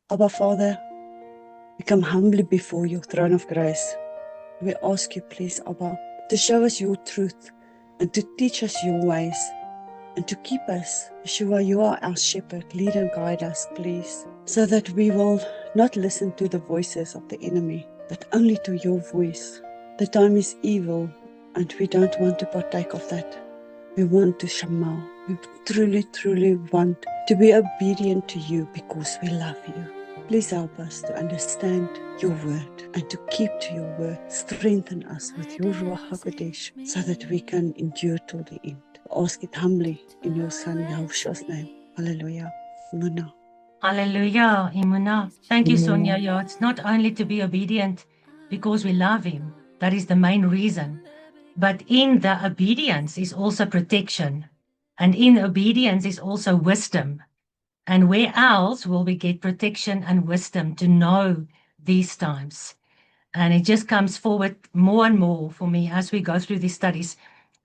Abba Father, we come humbly before your throne of grace. We ask you, please, Abba, to show us your truth and to teach us your ways and to keep us. Yeshua, you are our shepherd. Lead and guide us, please, so that we will not listen to the voices of the enemy, but only to your voice. The time is evil, and we don't want to partake of that. We want to Shema. We truly, truly want to be obedient to you because we love you. Please help us to understand your word and to keep to your word. Strengthen us with your Ruach HaKodesh so that we can endure till the end. Ask it humbly in your Son Yahushua's name. Hallelujah. Amen. Hallelujah, Imuna. Thank you, Sonia. Yeah, it's not only to be obedient because we love him. That is the main reason. But in the obedience is also protection. And in obedience is also wisdom. And where else will we get protection and wisdom to know these times? And it just comes forward more and more for me as we go through these studies.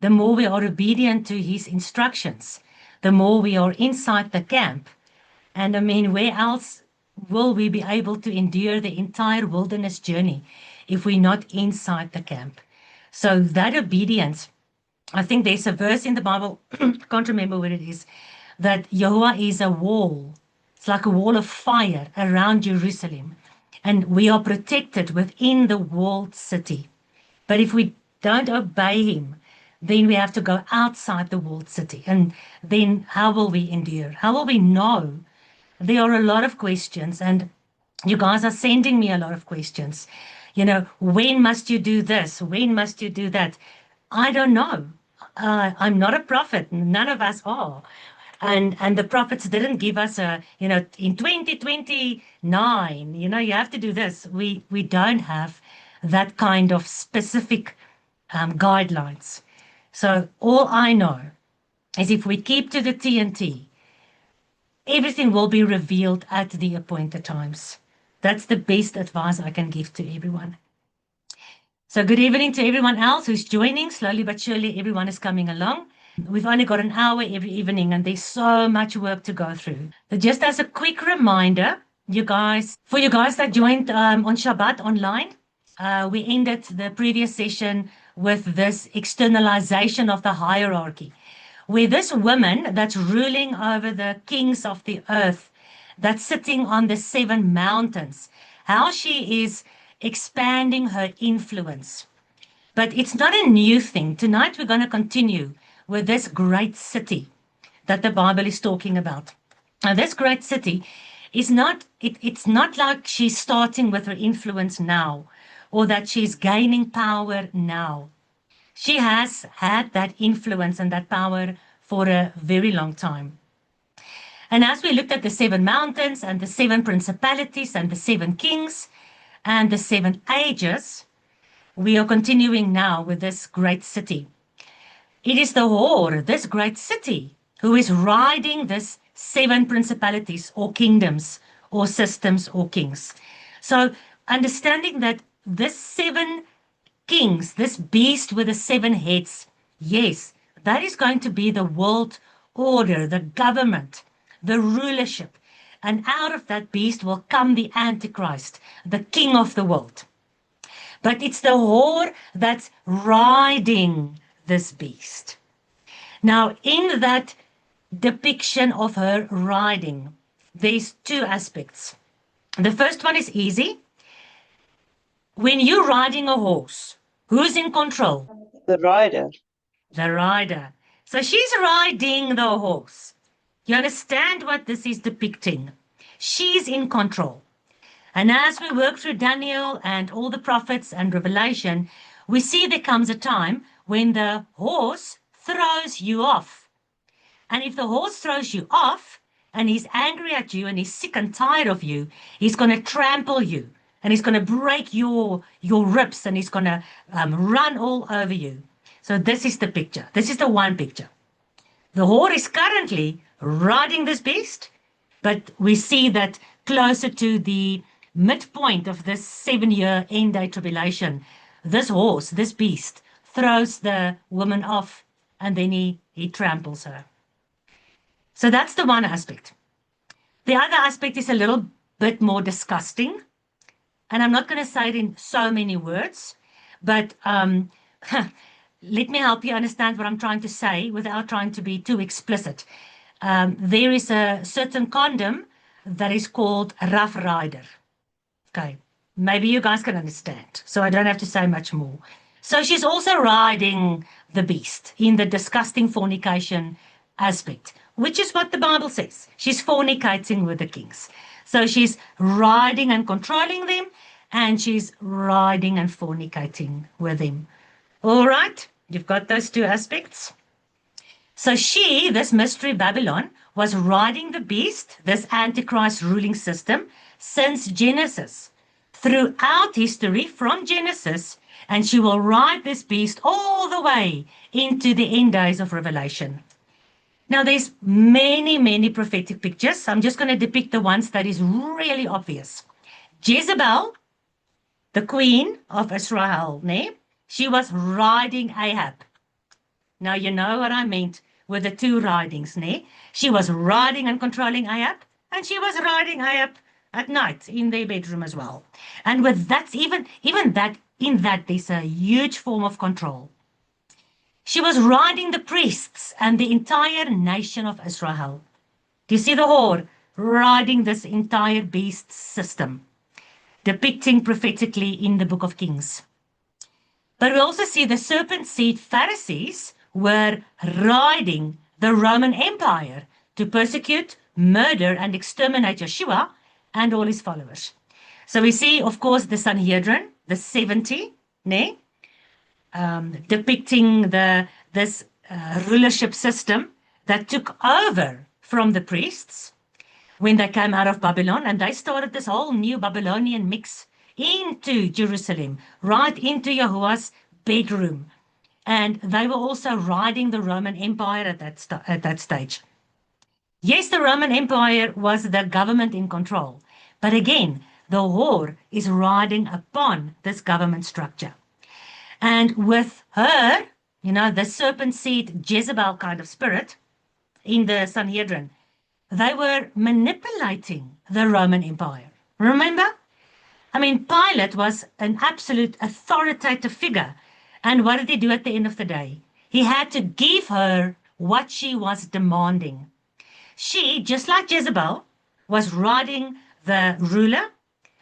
The more we are obedient to his instructions, the more we are inside the camp. And I mean, where else will we be able to endure the entire wilderness journey if we're not inside the camp? So that obedience, I think there's a verse in the Bible, can't remember what it is, that Yahweh is a wall. It's like a wall of fire around Jerusalem. And we are protected within the walled city. But if we don't obey him, then we have to go outside the walled city. And then how will we endure? How will we know? There are a lot of questions, and you guys are sending me a lot of questions. You know, when must you do this? When must you do that? I don't know. I'm not a prophet. None of us are. And the prophets didn't give us a, you know, in 2029, you know, you have to do this. We don't have that kind of specific guidelines. So all I know is if we keep to the TNT, everything will be revealed at the appointed times. That's the best advice I can give to everyone. So good evening to everyone else who's joining. Slowly but surely, everyone is coming along. We've only got an hour every evening, and there's so much work to go through. But just as a quick reminder, you guys, for you guys that joined on Shabbat online, we ended the previous session with this externalization of the hierarchy, where this woman that's ruling over the kings of the earth, that's sitting on the 7 mountains, how she is expanding her influence. But it's not a new thing. Tonight we're going to continue with this great city that the Bible is talking about. Now, this great city is not, it's not like she's starting with her influence now or that she's gaining power now. She has had that influence and that power for a very long time. And as we looked at the 7 mountains and the 7 principalities and the 7 kings and the 7 ages, we are continuing now with this great city. It is the Hor, this great city, who is riding this 7 principalities or kingdoms or systems or kings. So understanding that this 7 kings, this beast with the 7 heads, yes, that is going to be the world order, the government, the rulership. And out of that beast will come the Antichrist, the king of the world. But it's the Hor that's riding this beast. Now, in that depiction of her riding, there's 2 aspects. The first one is easy. When you're riding a horse, who's in control? The rider. The rider. So she's riding the horse. You understand what this is depicting? She's in control. And as we work through Daniel and all the prophets and Revelation, we see there comes a time when the horse throws you off. And if the horse throws you off and he's angry at you and he's sick and tired of you, he's going to trample you and he's going to break your ribs and he's going to run all over you. So this is the picture. This is the one picture. The Hor is currently riding this beast, but we see that closer to the midpoint of this 7-year end-day tribulation, this horse, this beast, throws the woman off and then he tramples her. So that's the one aspect. The other aspect is a little bit more disgusting. And I'm not going to say it in so many words, but let me help you understand what I'm trying to say without trying to be too explicit. There is a certain condom that is called Rough Rider. Okay, maybe you guys can understand, so I don't have to say much more. So she's also riding the beast in the disgusting fornication aspect, which is what the Bible says. She's fornicating with the kings. So she's riding and controlling them, and she's riding and fornicating with them. All right, you've got those two aspects. So she, this mystery Babylon, was riding the beast, this Antichrist ruling system, since Genesis, throughout history from Genesis, and she will ride this beast all the way into the end days of Revelation. Now, there's many, many prophetic pictures. I'm just going to depict the ones that is really obvious. Jezebel, the queen of Israel, she was riding Ahab. Now, you know what I meant with the two ridings, She was riding and controlling Ahab, and she was riding Ahab at night in their bedroom as well. And with that, even that, in that, there's a huge form of control. She was riding the priests and the entire nation of Israel. Do you see the whore riding this entire beast system, depicting prophetically in the book of Kings? But we also see the serpent seed Pharisees were riding the Roman Empire to persecute, murder, and exterminate Yeshua and all his followers. So we see, of course, the Sanhedrin, the 70, depicting this rulership system that took over from the priests when they came out of Babylon, and they started this whole new Babylonian mix into Jerusalem, right into Yahuwah's bedroom. And they were also riding the Roman Empire at that stage. Yes, the Roman Empire was the government in control, but again, the whore is riding upon this government structure. And with her, the serpent seed Jezebel kind of spirit in the Sanhedrin, they were manipulating the Roman Empire. Remember? I mean, Pilate was an absolute authoritative figure. And what did he do at the end of the day? He had to give her what she was demanding. She, just like Jezebel, was riding the ruler,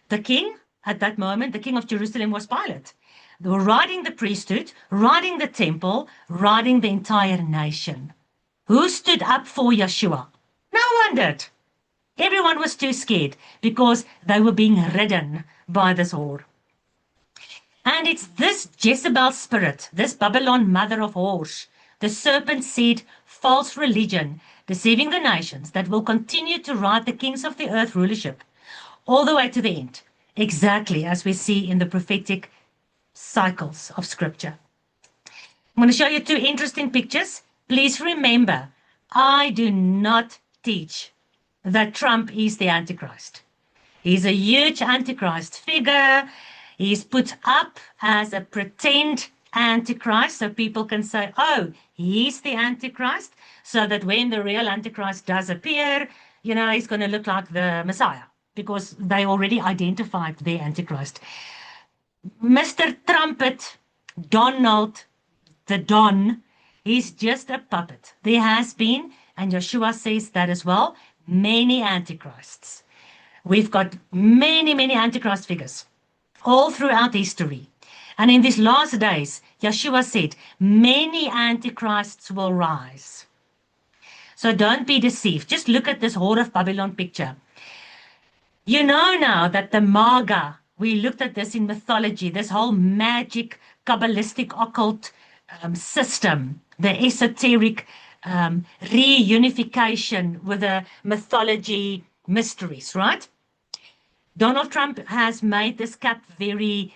the king at that moment. The king of Jerusalem was Pilate. They were riding the priesthood, riding the temple, riding the entire nation. Who stood up for Yeshua? No one did. Everyone was too scared because they were being ridden by this whore. And it's this Jezebel spirit, this Babylon mother of whores, the serpent seed, false religion, deceiving the nations, that will continue to ride the kings of the earth rulership all the way to the end, exactly as we see in the prophetic cycles of scripture. I'm going to show you two interesting pictures. Please remember, I do not teach that Trump is the Antichrist. He's a huge Antichrist figure. He's put up as a pretend Antichrist, so people can say, oh, he's the Antichrist, so that when the real Antichrist does appear, he's going to look like the Messiah, because they already identified the Antichrist. Mr. Trumpet, Donald, the Don, he's just a puppet. There has been, and Yeshua says that as well, many Antichrists. We've got many, many Antichrist figures all throughout history. And in these last days, Yeshua said, many Antichrists will rise. So don't be deceived. Just look at this Whore of Babylon picture. You know now that the Maga, we looked at this in mythology, this whole magic, Kabbalistic, occult system, the esoteric reunification with the mythology mysteries, right? Donald Trump has made this cap very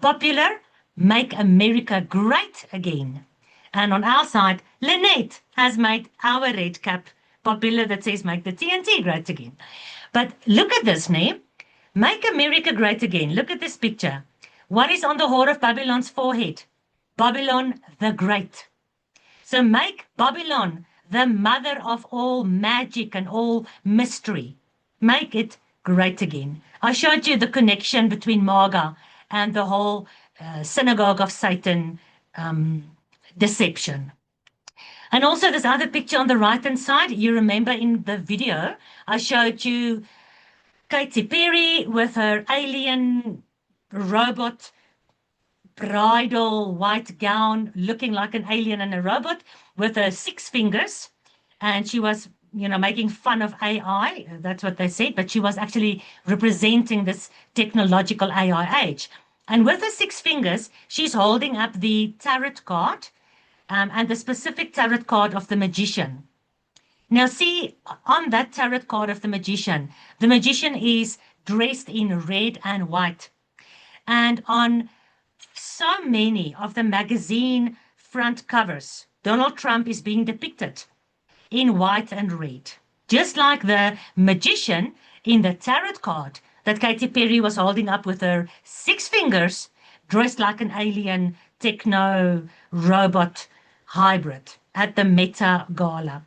popular, Make America Great Again. And on our side, Lynette has made our red cap popular that says Make the TNT Great Again. But look at this, Make America Great Again. Look at this picture. What is on the Whore of Babylon's forehead? Babylon the Great. So make Babylon the mother of all magic and all mystery. Make it great again. I showed you the connection between MAGA and the whole synagogue of Satan deception. And also this other picture on the right-hand side, you remember in the video, I showed you Katy Perry with her alien robot bridal white gown, looking like an alien and a robot with her 6 fingers. And she was, making fun of AI. That's what they said. But she was actually representing this technological AI age. And with her 6 fingers, she's holding up the tarot card and the specific tarot card of the magician. Now, see, on that tarot card of the magician is dressed in red and white. And on so many of the magazine front covers, Donald Trump is being depicted in white and red, just like the magician in the tarot card that Katy Perry was holding up with her 6 fingers, dressed like an alien techno robot hybrid at the Meta Gala.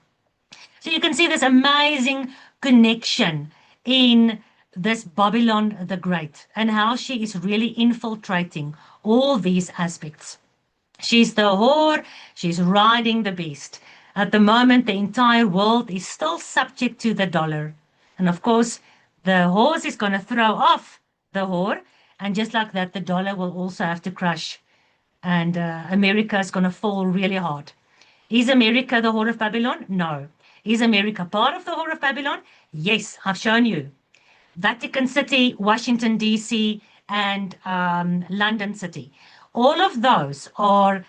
So you can see this amazing connection in this Babylon the Great and how she is really infiltrating all these aspects. She's the whore, she's riding the beast. At the moment, the entire world is still subject to the dollar. And of course, the horse is going to throw off the whore. And just like that, the dollar will also have to crash. And America is going to fall really hard. Is America the whore of Babylon? No. Is America part of the whore of Babylon? Yes, I've shown you. Vatican City, Washington, D.C., and London City. All of those are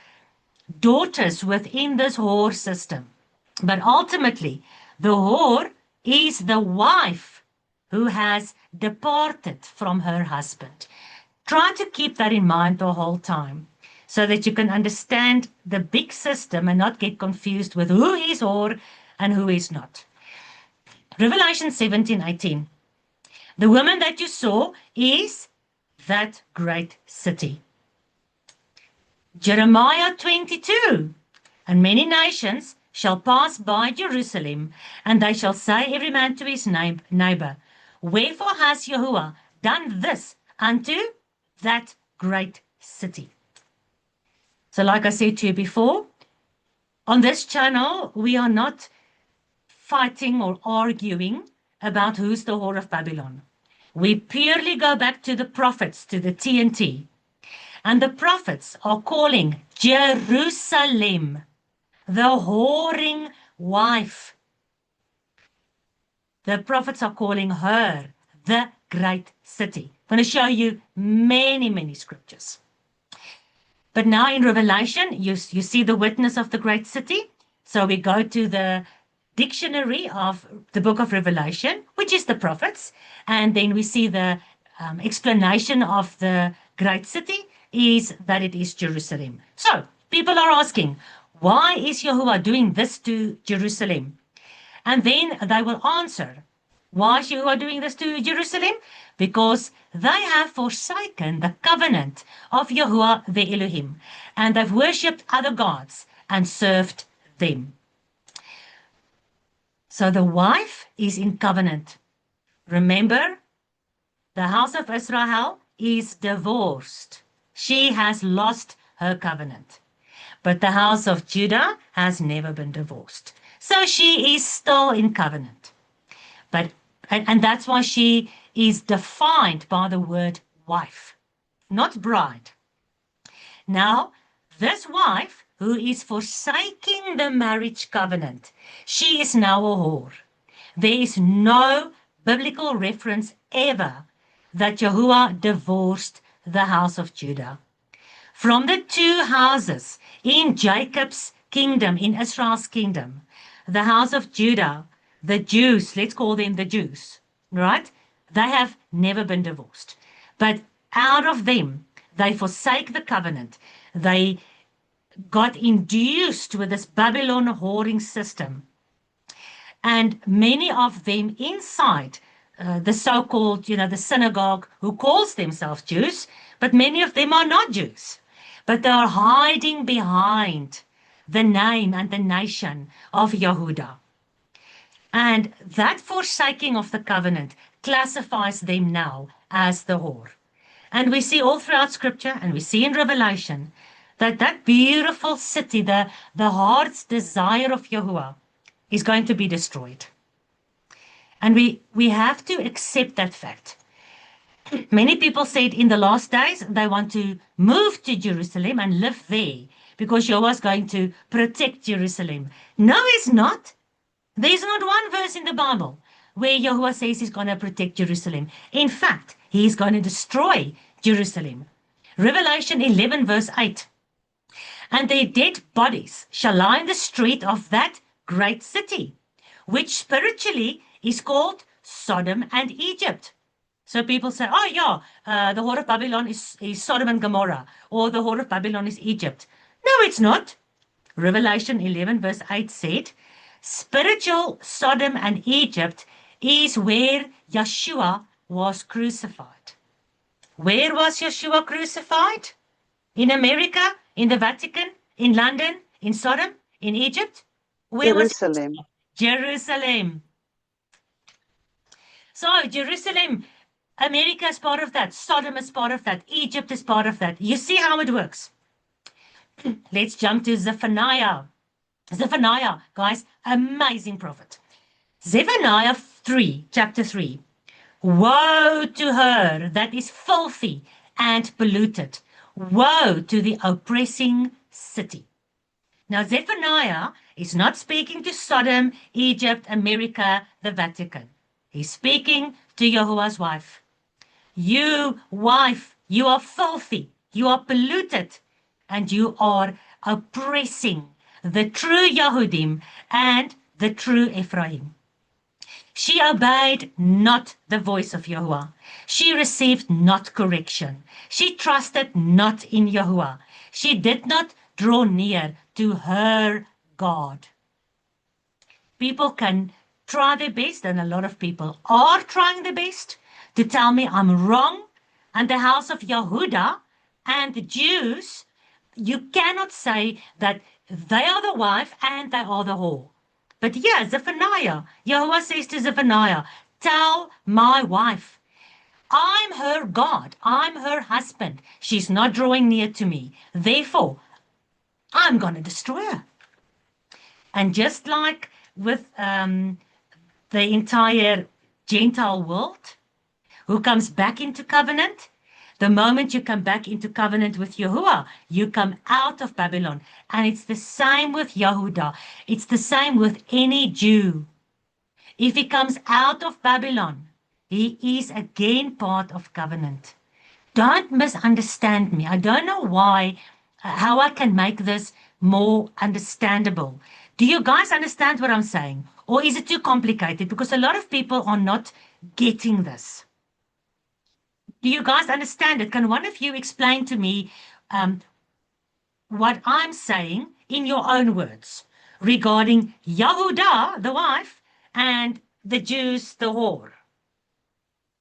daughters within this whore system. But ultimately, the whore is the wife who has departed from her husband. Try to keep that in mind the whole time so that you can understand the big system and not get confused with who is whore and who is not. Revelation 17:18. The woman that you saw is that great city. Jeremiah 22. And many nations shall pass by Jerusalem, and they shall say every man to his neighbor, wherefore has Yahuwah done this unto that great city? So like I said to you before, on this channel, we are not fighting or arguing about who's the whore of Babylon. We purely go back to the prophets, to the TNT. And the prophets are calling Jerusalem the whoring wife. The prophets are calling her the great city. I'm going to show you many, many scriptures. But now in Revelation, you see the witness of the great city. So we go to the dictionary of the book of Revelation, which is the prophets. And then we see the explanation of the great city is that it is Jerusalem. So people are asking, why is Yahuwah doing this to Jerusalem? And then they will answer, why is Yahuwah doing this to Jerusalem? Because they have forsaken the covenant of Yahuwah the Elohim, and they've worshipped other gods and served them. So the wife is in covenant. Remember, the house of Israel is divorced. She has lost her covenant. But the house of Judah has never been divorced. So she is still in covenant. And that's why she is defined by the word wife, not bride. Now, this wife who is forsaking the marriage covenant, she is now a whore. There is no biblical reference ever that Yahuwah divorced the house of Judah. From the 2 houses in Jacob's kingdom, in Israel's kingdom, the house of Judah, the Jews, let's call them the Jews, right? They have never been divorced. But out of them, they forsake the covenant. They got induced with this Babylon whoring system. And many of them inside the so-called, the synagogue who calls themselves Jews, but many of them are not Jews. But they are hiding behind the name and the nation of Yehuda. And that forsaking of the covenant classifies them now as the whore. And we see all throughout Scripture, and we see in Revelation, that that beautiful city, the heart's desire of Yahuwah, is going to be destroyed. And we have to accept that fact. Many people said in the last days they want to move to Jerusalem and live there because Yahuwah is going to protect Jerusalem. No, he's not. There's not one verse in the Bible where Yahuwah says he's going to protect Jerusalem. In fact, he's going to destroy Jerusalem. Revelation 11 verse 8. And their dead bodies shall lie in the street of that great city, which spiritually is called Sodom and Egypt. So people say, oh yeah, the whore of Babylon is Sodom and Gomorrah, or the whore of Babylon is Egypt. No, it's not. Revelation 11 verse 8 said, spiritual Sodom and Egypt is where Yeshua was crucified. Where was Yeshua crucified? In America, in the Vatican, in London, in Sodom, in Egypt? Where Jerusalem. was it? Jerusalem. So Jerusalem, America is part of that. Sodom is part of that. Egypt is part of that. You see how it works. Let's jump to Zephaniah. Zephaniah, guys, amazing prophet. Zephaniah 3, chapter 3. Woe to her that is filthy and polluted. Woe to the oppressing city. Now, Zephaniah is not speaking to Sodom, Egypt, America, the Vatican. He's speaking to Yahuwah's wife. You, wife, you are filthy, you are polluted, and you are oppressing the true Yahudim and the true Ephraim. She obeyed not the voice of Yahuwah. She received not correction. She trusted not in Yahuwah. She did not draw near to her God. People can try their best, and a lot of people are trying their best to tell me I'm wrong. And the house of Yehuda and the Jews, you cannot say that they are the wife and they are the whore. But yeah, Zephaniah, Yahuwah says to Zephaniah, tell my wife, I'm her God, I'm her husband. She's not drawing near to me. Therefore, I'm going to destroy her. And just like with the entire Gentile world, who comes back into covenant, the moment you come back into covenant with Yahuwah, you come out of Babylon. And it's the same with Yehuda. It's the same with any Jew. If he comes out of Babylon, he is again part of covenant. Don't misunderstand me. I don't know why, how I can make this more understandable. Do you guys understand what I'm saying? Or is it too complicated? Because a lot of people are not getting this. Do you guys understand it? Can one of you explain to me what I'm saying in your own words regarding Yehuda, the wife, and the Jews, the whore?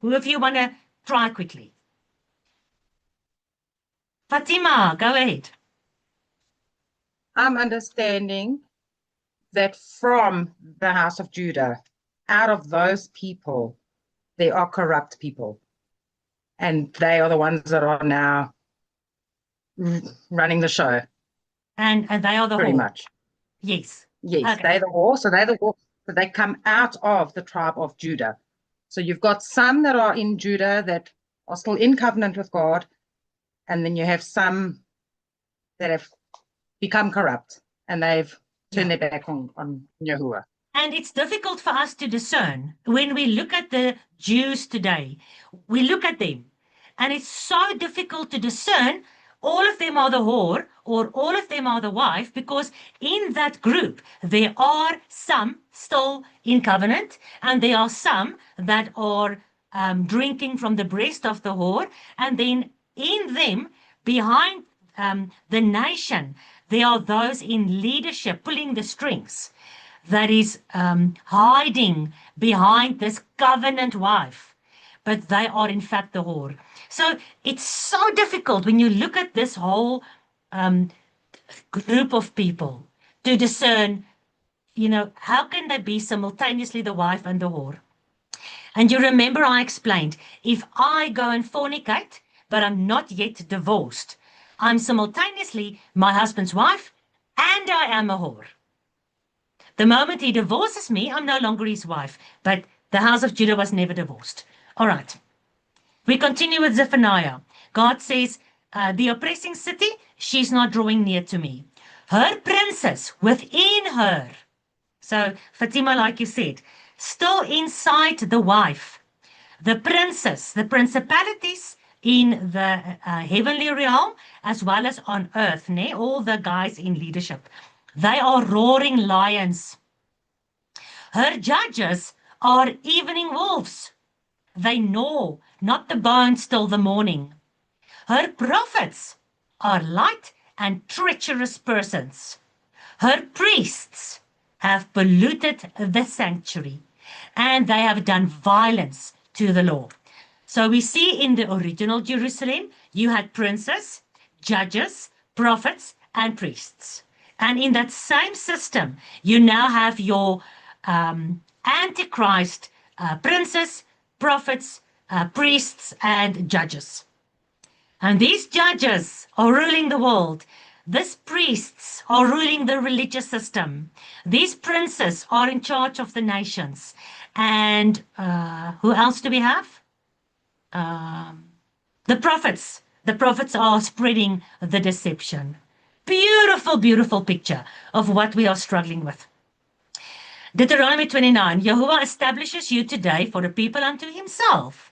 Who of you want to try quickly? Fatima, go ahead. I'm understanding that from the house of Judah, out of those people, there are corrupt people. And they are the ones that are now running the show. And they are the pretty whore. much. Yes. Yes, Okay. they're the whore. So they're the whore. So they come out of the tribe of Judah. So you've got some that are in Judah that are still in covenant with God. And then you have some that have become corrupt and they've turned their back on Yahuwah. And it's difficult for us to discern. When we look at the Jews today, we look at them, and it's so difficult to discern all of them are the whore or all of them are the wife, because in that group, there are some still in covenant, and there are some that are drinking from the breast of the whore, and then in them, behind the nation, there are those in leadership pulling the strings that is hiding behind this covenant wife, but they are in fact the whore. So it's so difficult when you look at this whole group of people to discern, how can they be simultaneously the wife and the whore? And you remember I explained, if I go and fornicate, but I'm not yet divorced, I'm simultaneously my husband's wife and I am a whore. The moment he divorces me, I'm no longer his wife, but the house of Judah was never divorced. All right. We continue with Zephaniah. God says, the oppressing city, she's not drawing near to me. Her princess within her. So, Fatima, like you said, still inside the wife. The princess, the principalities in the heavenly realm, as well as on earth, all the guys in leadership, they are roaring lions. Her judges are evening wolves. They gnaw not the bones till the morning. Her prophets are light and treacherous persons. Her priests have polluted the sanctuary, and they have done violence to the law. So we see in the original Jerusalem, you had princes, judges, prophets, and priests. And in that same system, you now have your Antichrist princes, prophets, priests, and judges. And these judges are ruling the world. These priests are ruling the religious system. These princes are in charge of the nations. And who else do we have? The prophets. The prophets are spreading the deception. Beautiful, beautiful picture of what we are struggling with. Deuteronomy 29, Yahuwah establishes you today for a people unto himself,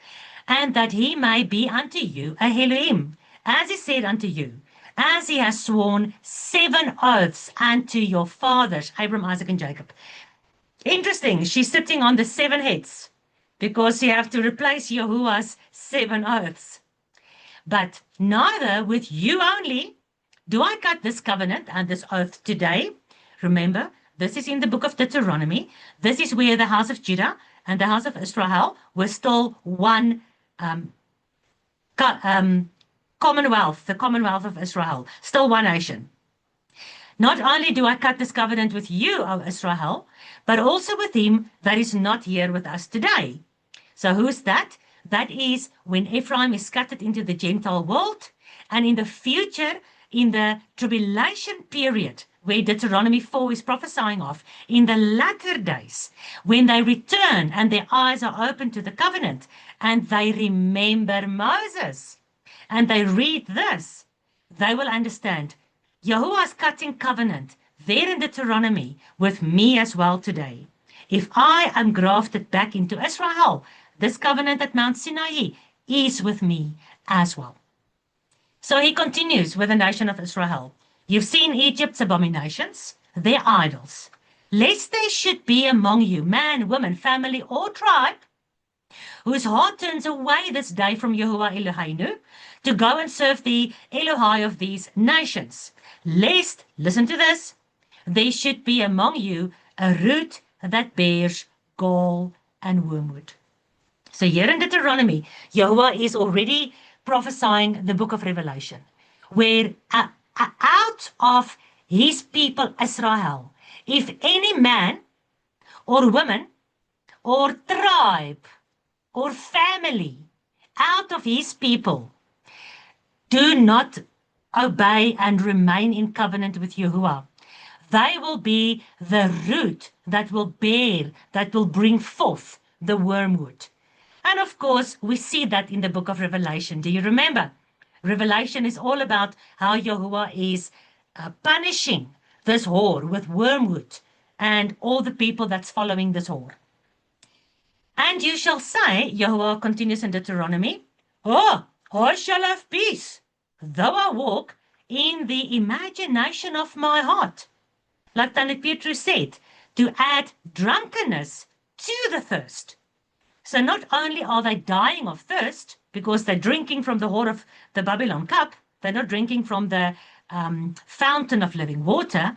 and that he may be unto you a Elohim, as he said unto you, as he has sworn 7 oaths unto your fathers, Abram, Isaac, and Jacob. Interesting, she's sitting on the 7 heads, because you have to replace Yahuwah's 7 oaths. But neither with you only do I cut this covenant and this oath today. Remember, this is in the book of Deuteronomy. This is where the house of Judah and the house of Israel were still one commonwealth, the commonwealth of Israel, still one nation. Not only do I cut this covenant with you, O Israel, but also with him that is not here with us today. So who is that? That is when Ephraim is scattered into the Gentile world, and in the future, in the tribulation period, where Deuteronomy 4 is prophesying of, in the latter days, when they return and their eyes are open to the covenant, and they remember Moses, and they read this, they will understand Yahuwah's cutting covenant there in Deuteronomy with me as well today. If I am grafted back into Israel, this covenant at Mount Sinai is with me as well. So he continues with the nation of Israel. You've seen Egypt's abominations, their idols. Lest there should be among you man, woman, family, or tribe, whose heart turns away this day from Yahuwah Eloheinu, to go and serve the Elohai of these nations. Lest, listen to this, there should be among you a root that bears gall and wormwood. So here in Deuteronomy, Yahuwah is already prophesying the book of Revelation, where out of his people Israel, if any man or woman or tribe or family out of his people do not obey and remain in covenant with Yahuwah, they will be the root that will bear, that will bring forth the wormwood. And of course, we see that in the book of Revelation. Do you remember? Revelation is all about how Yahuwah is punishing this whore with wormwood and all the people that's following this whore. And you shall say, Yahuwah continues in Deuteronomy, oh, I shall have peace, though I walk in the imagination of my heart. Like Tanit Petrus said, to add drunkenness to the thirst. So not only are they dying of thirst, because they're drinking from the whore of the Babylon cup, they're not drinking from the fountain of living water,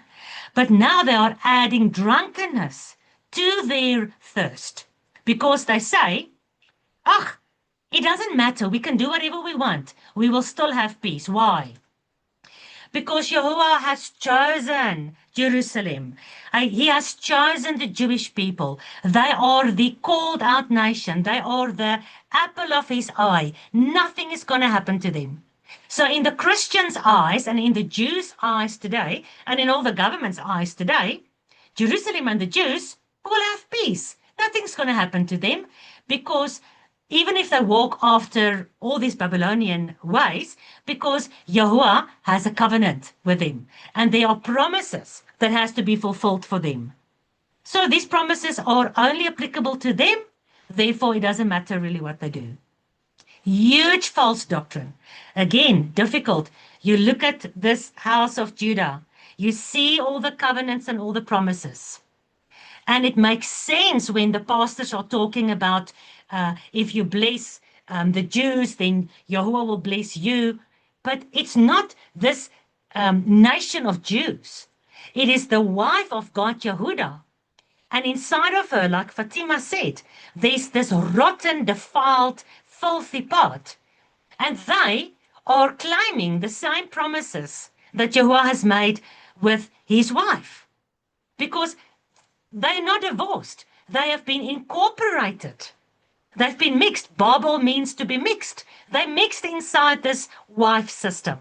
but now they are adding drunkenness to their thirst. Because they say, it doesn't matter, we can do whatever we want, we will still have peace. Why? because Yahuwah has chosen Jerusalem. He has chosen the Jewish people. They are the called out nation. They are the apple of his eye. Nothing is going to happen to them. So in the Christians' eyes and in the Jews' eyes today, and in all the government's eyes today, Jerusalem and the Jews will have peace. Nothing's going to happen to them, because even if they walk after all these Babylonian ways, because Yahuwah has a covenant with them, and there are promises that has to be fulfilled for them. So these promises are only applicable to them, therefore it doesn't matter really what they do. Huge false doctrine. Again, difficult. You look at this house of Judah, you see all the covenants and all the promises. And it makes sense when the pastors are talking about if you bless the Jews, then Yahuwah will bless you. But it's not this nation of Jews. It is the wife of God, Yehudah. And inside of her, like Fatima said, there's this rotten, defiled, filthy part. And they are claiming the same promises that Yahuwah has made with his wife. Because they're not divorced. They have been incorporated. They've been mixed. Babel means to be mixed. They're mixed inside this wife system.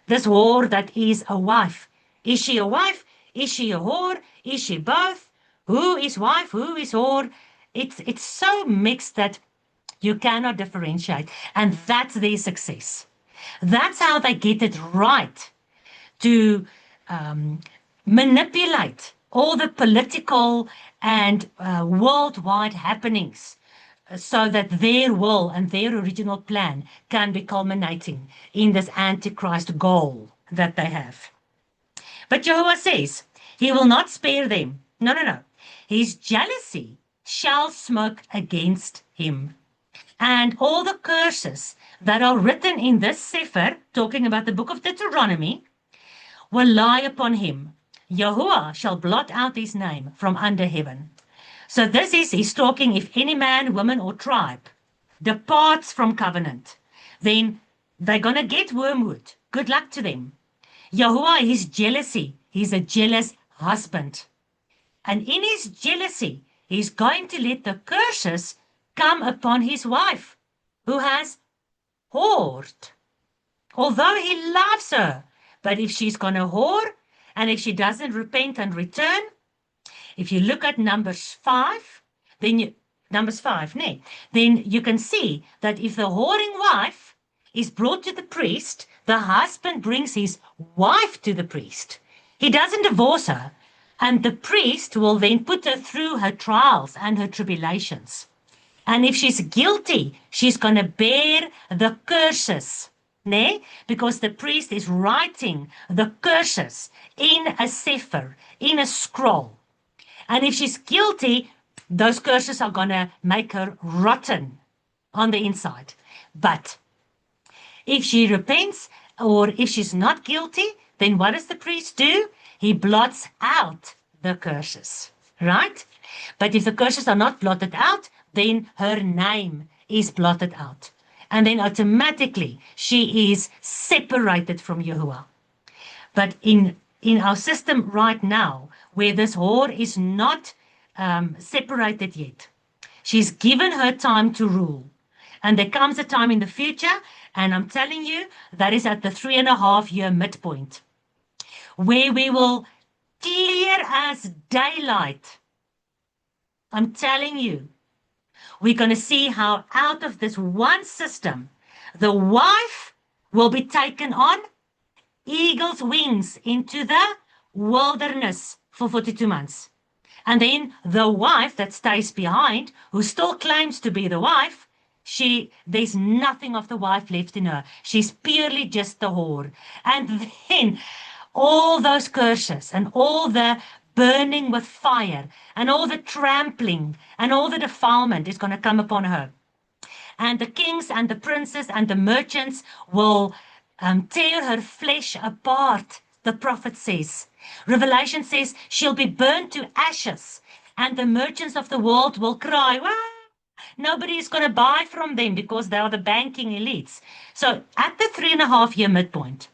This whore that is a wife. Is she a wife? Is she a whore? Is she both? Who is wife? Who is whore? It's so mixed that you cannot differentiate. And that's their success. That's how they get it right to manipulate all the political and worldwide happenings so that their will and their original plan can be culminating in this Antichrist goal that they have. But Yahuwah says he will not spare them. No. His jealousy shall smoke against him. And all the curses that are written in this Sefer, talking about the book of Deuteronomy, will lie upon him. Yahuwah shall blot out his name from under heaven. So this is, he's talking, if any man, woman, or tribe departs from covenant, then they're going to get wormwood. Good luck to them. Yahuwah, his jealousy, he's a jealous husband. And in his jealousy, he's going to let the curses come upon his wife, who has whored. Although he loves her, but if she's going to whore, and if she doesn't repent and return, if you look at Numbers 5, then you can see that if the whoring wife is brought to the priest, the husband brings his wife to the priest. He doesn't divorce her, and the priest will then put her through her trials and her tribulations. And if she's guilty, she's going to bear the curses. Because the priest is writing the curses in a sefer, in a scroll. And if she's guilty, those curses are going to make her rotten on the inside. But if she repents, or if she's not guilty, then what does the priest do? He blots out the curses, right? But if the curses are not blotted out, then her name is blotted out. And then automatically she is separated from Yahuwah. But in our system right now, where this whore is not separated yet, she's given her time to rule. And there comes a time in the future, and I'm telling you, that is at the 3.5-year midpoint, where we will clear as daylight. I'm telling you, we're going to see how out of this one system, the wife will be taken on eagle's wings into the wilderness for 42 months. And then the wife that stays behind, who still claims to be the wife, there's nothing of the wife left in her. She's purely just the whore. And then all those curses and all the burning with fire and all the trampling and all the defilement is going to come upon her. And the kings and the princes and the merchants will tear her flesh apart, the prophet says. Revelation says she'll be burnt to ashes, and the merchants of the world will cry, "Wah!" Nobody is going to buy from them because they are the banking elites. So at the 3.5-year midpoint,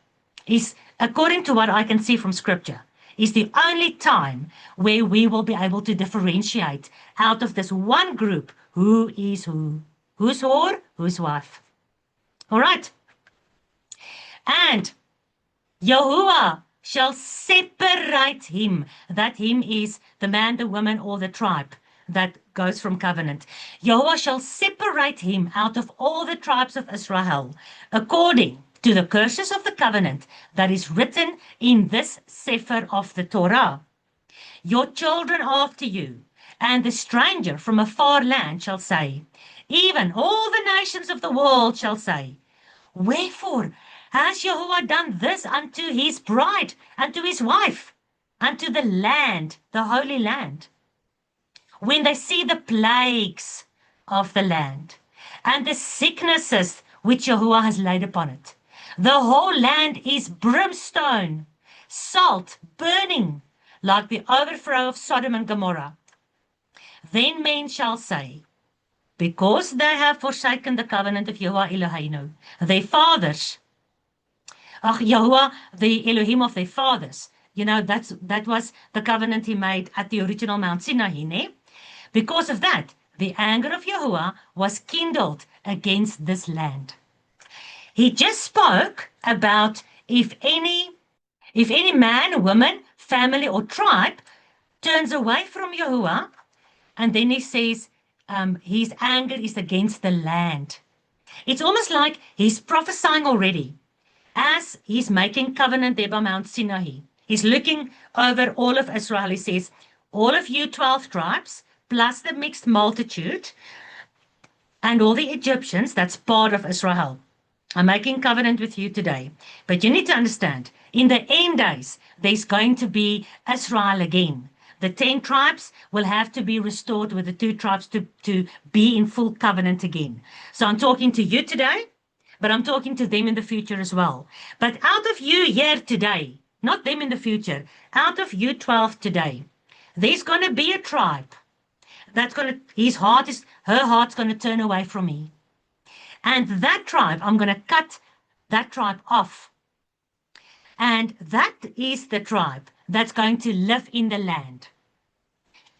is, according to what I can see from scripture, is the only time where we will be able to differentiate out of this one group who is who. Who's whore, who's wife. All right. And Yahuwah shall separate him. That him is the man, the woman, or the tribe that goes from covenant. Yahuwah shall separate him out of all the tribes of Israel, according to the curses of the covenant that is written in this Sefer of the Torah. Your children after you, and the stranger from a far land shall say, even all the nations of the world shall say, wherefore has Yahuwah done this unto his bride, unto his wife, unto the land, the holy land? When they see the plagues of the land and the sicknesses which Yahuwah has laid upon it, the whole land is brimstone, salt, burning, like the overthrow of Sodom and Gomorrah. Then men shall say, because they have forsaken the covenant of Yahuwah Eloheinu, their fathers, Yahuwah, the Elohim of their fathers, you know, that was the covenant he made at the original Mount Sinai, ne? Because of that, the anger of Yahuwah was kindled against this land. He just spoke about if any man, woman, family, or tribe turns away from Yahuwah, and then he says his anger is against the land. It's almost like he's prophesying already as he's making covenant there by Mount Sinai. He's looking over all of Israel. He says, all of you 12 tribes, plus the mixed multitude, and all the Egyptians, that's part of Israel. I'm making covenant with you today. But you need to understand, in the end days, there's going to be Israel again. The 10 tribes will have to be restored with the 2 tribes to be in full covenant again. So I'm talking to you today, but I'm talking to them in the future as well. But out of you here today, not them in the future, out of you 12 today, there's going to be a tribe that's going to, her heart's going to turn away from me. And that tribe, I'm going to cut that tribe off. And that is the tribe that's going to live in the land.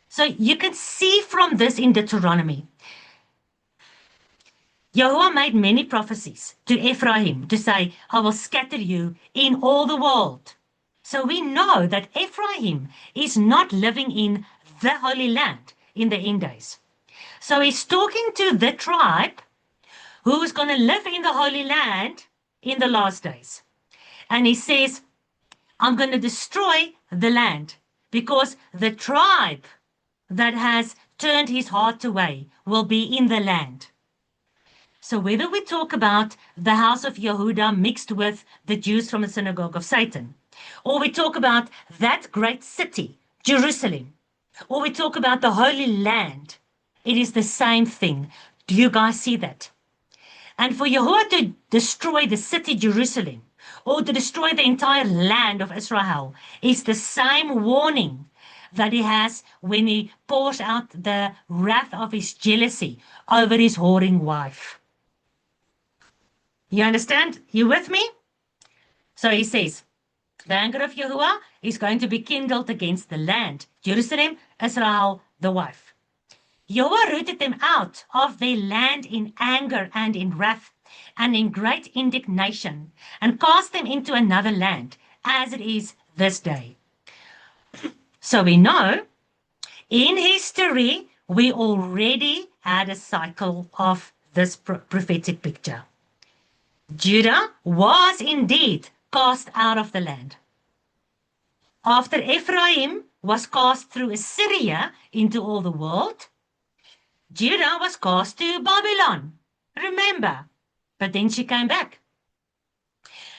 So you can see from this in Deuteronomy, Yahuwah made many prophecies to Ephraim to say, I will scatter you in all the world. So we know that Ephraim is not living in the Holy Land in the end days. So he's talking to the tribe who is going to live in the Holy Land in the last days. And he says, I'm going to destroy the land because the tribe that has turned his heart away will be in the land. So whether we talk about the house of Yehuda mixed with the Jews from the synagogue of Satan, or we talk about that great city, Jerusalem, or we talk about the Holy Land, it is the same thing. Do you guys see that? And for Yahuwah to destroy the city Jerusalem, or to destroy the entire land of Israel, is the same warning that he has when he pours out the wrath of his jealousy over his whoring wife. You understand? You with me? So he says, the anger of Yahuwah is going to be kindled against the land, Jerusalem, Israel, the wife. Yahuwah rooted them out of their land in anger and in wrath and in great indignation, and cast them into another land, as it is this day. So we know in history we already had a cycle of this prophetic picture. Judah was indeed cast out of the land. After Ephraim was cast through Assyria into all the world, Judah was cast to Babylon. Remember, but then she came back.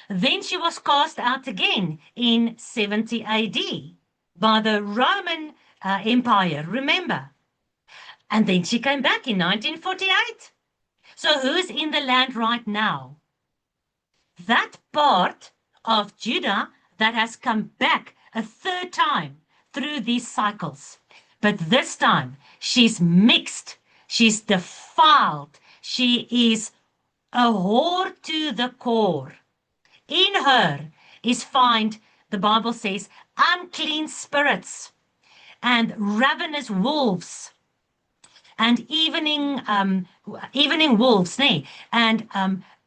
Then she was cast out again in 70 AD by the Roman Empire, remember. And then she came back in 1948. So who's in the land right now? That part of Judah that has come back a third time through these cycles. But this time she's mixed, she's defiled, she is a whore to the core. In her is find, the Bible says, unclean spirits and ravenous wolves and evening wolves, nay, and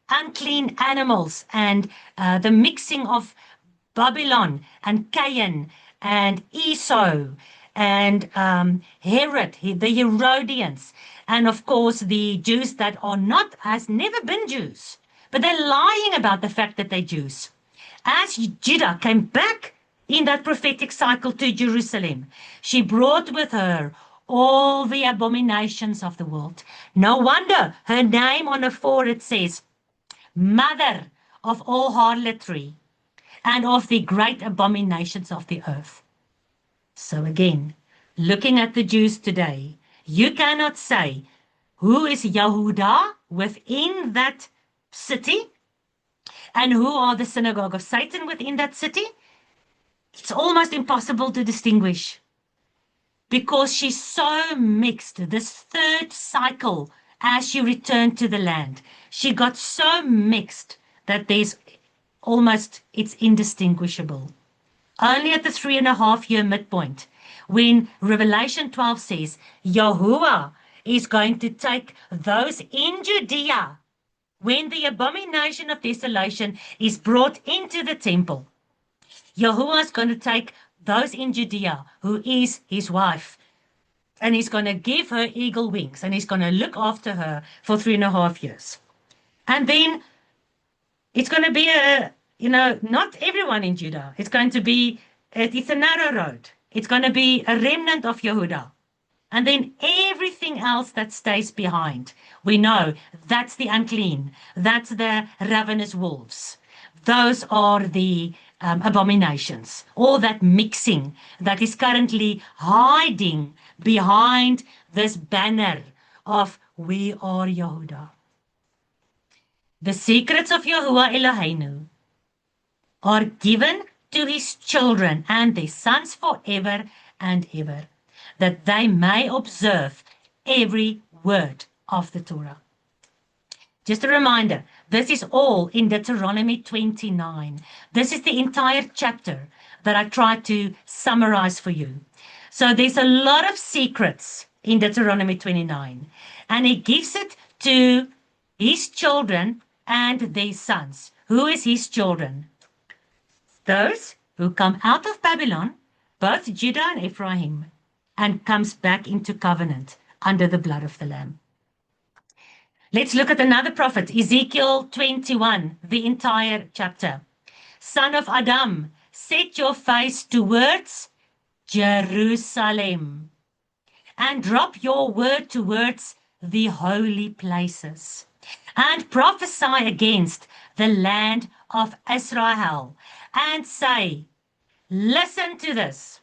unclean animals, and the mixing of Babylon and Cain and Esau and Herod, the Herodians, and of course the Jews that are not, has never been Jews, but they're lying about the fact that they're Jews. As Judah came back in that prophetic cycle to Jerusalem, she brought with her all the abominations of the world. No wonder her name on the forehead says, Mother of all harlotry and of the great abominations of the earth. So again, looking at the Jews today, you cannot say, who is Yehudah within that city and who are the synagogue of Satan within that city? It's almost impossible to distinguish because she's so mixed. This third cycle, as she returned to the land, she got so mixed that there's almost, it's indistinguishable. Only at the 3.5-year midpoint, when Revelation 12 says, Yahuwah is going to take those in Judea, when the abomination of desolation is brought into the temple, Yahuwah is going to take those in Judea, who is his wife, and he's going to give her eagle wings, and he's going to look after her for 3.5 years. And then it's going to be not everyone in Judah. It's going to be, it's a narrow road. It's going to be a remnant of Yehudah. And then everything else that stays behind, we know that's the unclean, that's the ravenous wolves. Those are the abominations, all that mixing that is currently hiding behind this banner of we are Yehudah. The secrets of Yahuwah Eloheinu are given to his children and their sons forever and ever, that they may observe every word of the Torah. Just a reminder, this is all in Deuteronomy 29. This is the entire chapter that I tried to summarize for you. So there's a lot of secrets in Deuteronomy 29, and he gives it to his children and their sons. Who is his children? Those who come out of Babylon, both Judah and Ephraim, and comes back into covenant under the blood of the Lamb. Let's look at another prophet, Ezekiel 21, the entire chapter. Son of Adam, set your face towards Jerusalem and drop your word towards the holy places and prophesy against the land of Israel and say, listen to this.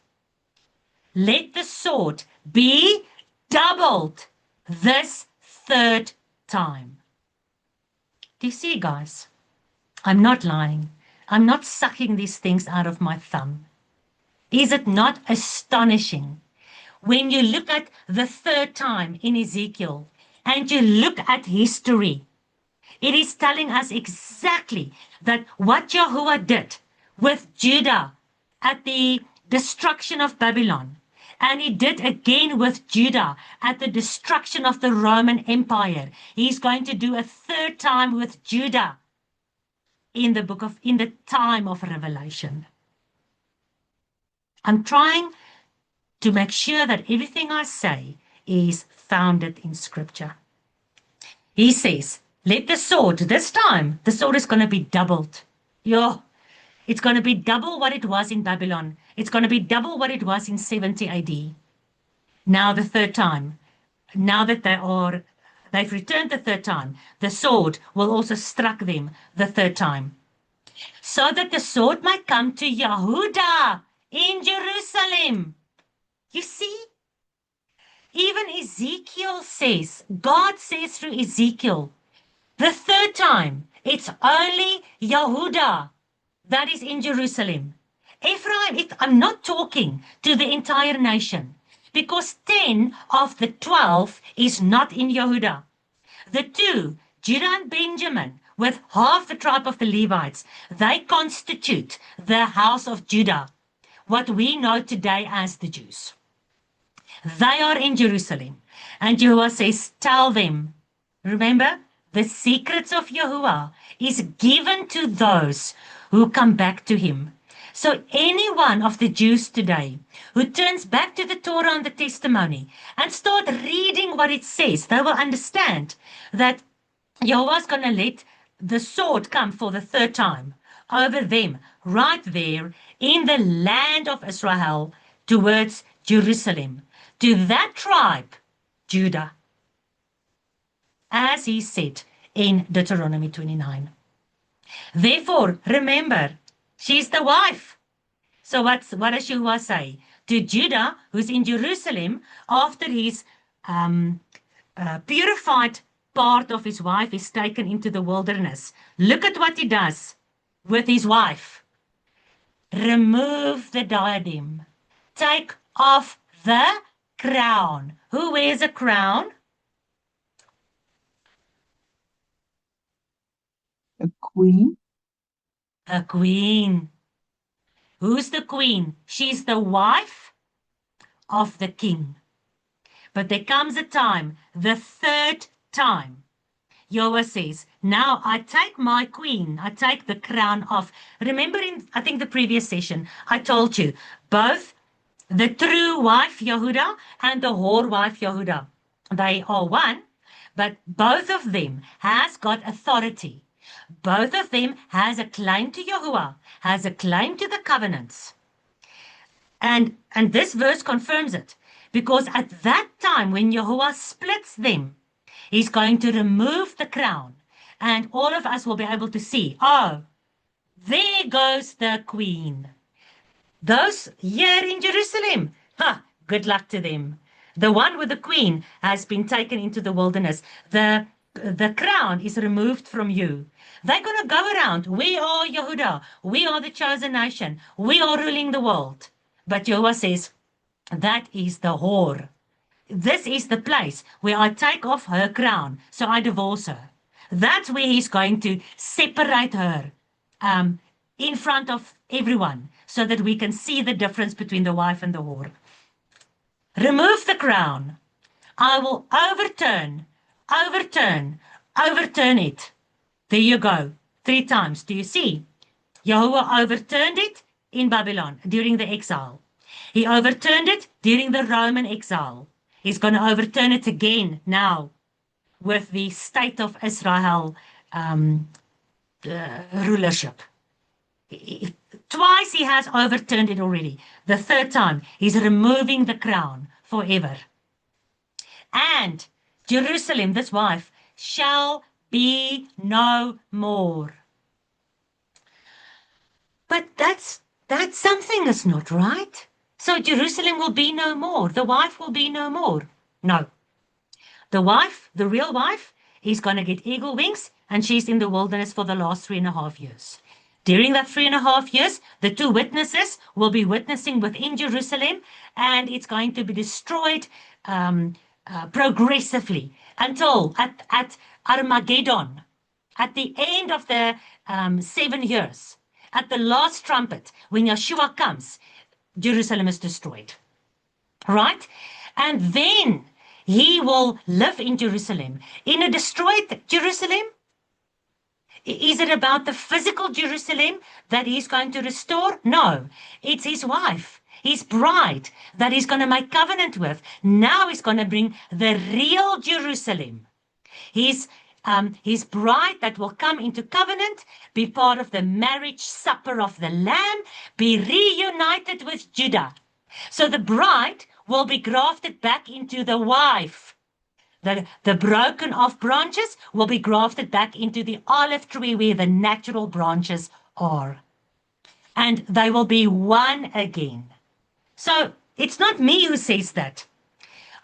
Let the sword be doubled this third time. Do you see, guys? I'm not lying. I'm not sucking these things out of my thumb. Is it not astonishing when you look at the third time in Ezekiel and you look at history? It is telling us exactly that what Yahuwah did with Judah at the destruction of Babylon, and he did again with Judah at the destruction of the Roman Empire. He's going to do a third time with Judah in the time of Revelation. I'm trying to make sure that everything I say is founded in Scripture. He says, let the sword, this time, the sword is going to be doubled. It's going to be double what it was in Babylon. It's going to be double what it was in 70 AD. Now the third time, now that they've returned the third time, the sword will also struck them the third time. So that the sword might come to Yehudah in Jerusalem. You see? Even Ezekiel says, God says through Ezekiel, the third time, it's only Yehudah that is in Jerusalem. Ephraim, I'm not talking to the entire nation, because 10 of the 12 is not in Yehudah. The 2, Judah and Benjamin, with half the tribe of the Levites. They constitute the house of Judah, what we know today as the Jews. They are in Jerusalem. And Yahuwah says, tell them, remember, the secrets of Yahuwah is given to those who come back to him. So any one of the Jews today who turns back to the Torah and the testimony and start reading what it says, they will understand that Yahuwah's going to let the sword come for the third time over them right there in the land of Israel towards Jerusalem, to that tribe, Judah, as he said in Deuteronomy 29. Therefore, remember, she's the wife. So what does Yahuwah say? To Judah, who's in Jerusalem, after his purified part of his wife is taken into the wilderness. Look at what he does with his wife. Remove the diadem. Take off the crown. Who wears a crown? A queen. A queen. Who's the queen? She's the wife of the king. But there comes a time, the third time, Yahuwah says, now I take my queen, I take the crown off. Remember in, I think the previous session, I told you, both the true wife Yehuda and the whore wife Yehuda, they are one, but both of them has got authority. Both of them has a claim to Yahuwah, has a claim to the covenants. And this verse confirms it, because at that time when Yahuwah splits them, he's going to remove the crown, and all of us will be able to see, oh, there goes the queen. Those here in Jerusalem, good luck to them. The one with the queen has been taken into the wilderness. The crown is removed from you. They're going to go around. We are Yehuda. We are the chosen nation. We are ruling the world. But Yahuwah says, that is the whore. This is the place where I take off her crown, so I divorce her. That's where he's going to separate her in front of everyone, so that we can see the difference between the wife and the whore. Remove the crown. I will overturn it. There you go. 3 times. Do you see? Yahuwah overturned it in Babylon during the exile. He overturned it during the Roman exile. He's going to overturn it again now with the state of Israel rulership. Twice he has overturned it already. The third time, he's removing the crown forever. And Jerusalem, this wife, shall be no more. But that's something that's not right. So Jerusalem will be no more. The wife will be no more. No. The wife, the real wife, is going to get eagle wings, and she's in the wilderness for the last 3.5 years. During that 3.5 years, the 2 witnesses will be witnessing within Jerusalem, and it's going to be destroyed progressively until at Armageddon, at the end of the 7 years, at the last trumpet, when Yeshua comes, Jerusalem is destroyed. Right? And then he will live in Jerusalem. In a destroyed Jerusalem, is it about the physical Jerusalem that he's going to restore? No, it's his wife, his bride, that he's going to make covenant with. Now he's going to bring the real Jerusalem. His bride that will come into covenant, be part of the marriage supper of the Lamb, be reunited with Judah. So the bride will be grafted back into the wife. The broken off branches will be grafted back into the olive tree where the natural branches are. And they will be one again. So it's not me who says that.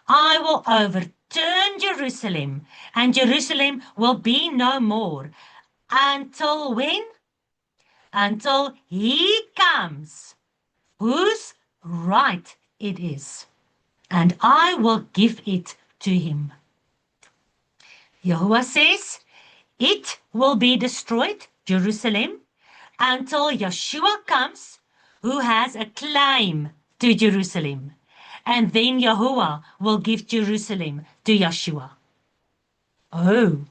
I will overturn Jerusalem, and Jerusalem will be no more. Until when? Until he comes, whose right it is, and I will give it to him. Yahuwah says, It will be destroyed, Jerusalem, until Yeshua comes, who has a claim to Jerusalem. And then Yahuwah will give Jerusalem to Yeshua. Oh,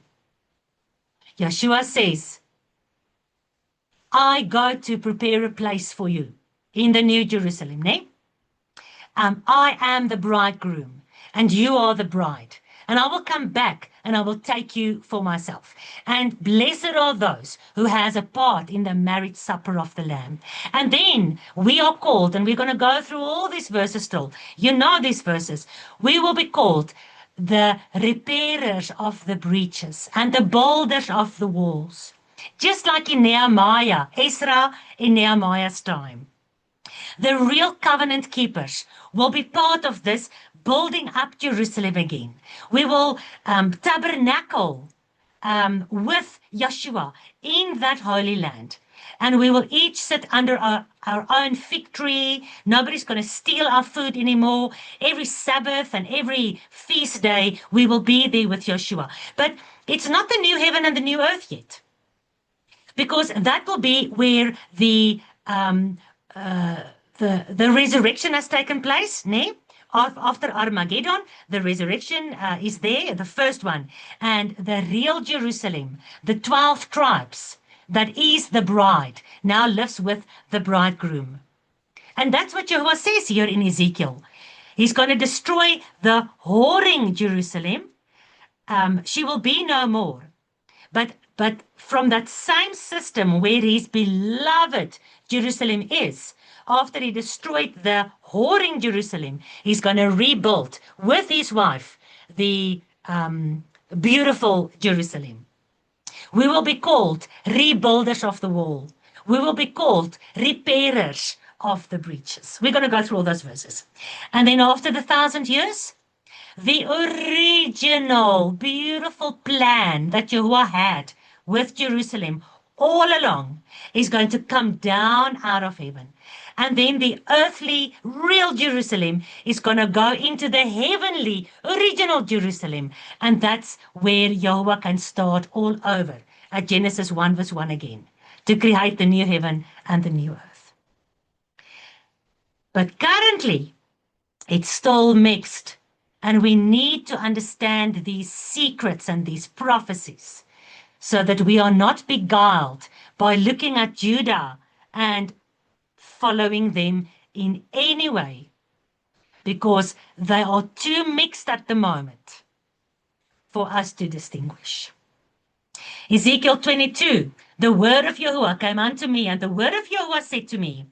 Yeshua says, I go to prepare a place for you in the New Jerusalem, ne? I am the bridegroom, and you are the bride. And I will come back, and I will take you for myself. And blessed are those who has a part in the marriage supper of the Lamb. And then we are called, and we're going to go through all these verses still. You know these verses. We will be called the repairers of the breaches and the builders of the walls. Just like in Nehemiah, Ezra in Nehemiah's time. The real covenant keepers will be part of this building up Jerusalem again. We will tabernacle with Yeshua in that holy land. And we will each sit under our own fig tree. Nobody's going to steal our food anymore. Every Sabbath and every feast day, we will be there with Yeshua. But it's not the new heaven and the new earth yet. Because that will be where the resurrection has taken place, ne? After Armageddon, the resurrection is there, the first one. And the real Jerusalem, the 12 tribes, that is the bride, now lives with the bridegroom. And that's what Jehovah says here in Ezekiel. He's going to destroy the whoring Jerusalem. She will be no more. But from that same system where his beloved Jerusalem is, after he destroyed the whoring Jerusalem, he's going to rebuild with his wife the beautiful Jerusalem. We will be called rebuilders of the wall. We will be called repairers of the breaches. We're going to go through all those verses. And then after the 1,000 years, the original beautiful plan that Yahuwah had with Jerusalem all along is going to come down out of heaven. And then the earthly, real Jerusalem is going to go into the heavenly, original Jerusalem. And that's where Yahuwah can start all over at Genesis 1 verse 1 again, to create the new heaven and the new earth. But currently, it's still mixed. And we need to understand these secrets and these prophecies so that we are not beguiled by looking at Judah and following them in any way, because they are too mixed at the moment for us to distinguish. Ezekiel 22, the word of Yahuwah came unto me, and the word of Yahuwah said to me,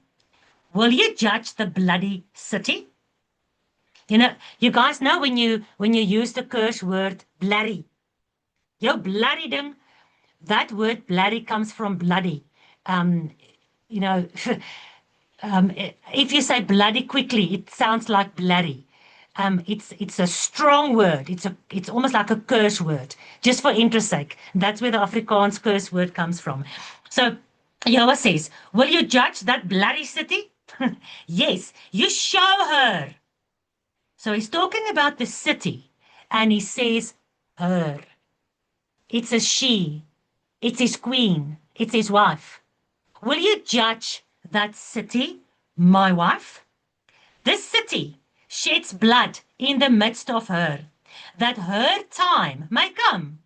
will you judge the bloody city? You know, you guys know when you use the curse word bloody. Yo, bloody ding. That word bloody comes from bloody. You know, if you say bloody quickly, it sounds like bloody. It's a strong word. It's almost like a curse word. Just for interest's sake, that's where the Afrikaans curse word comes from. So Yahweh says, will you judge that bloody city? Yes, you show her. So he's talking about the city, and he says her. It's a she. It's his queen. It's his wife. Will you judge that city, my wife? This city sheds blood in the midst of her, that her time may come.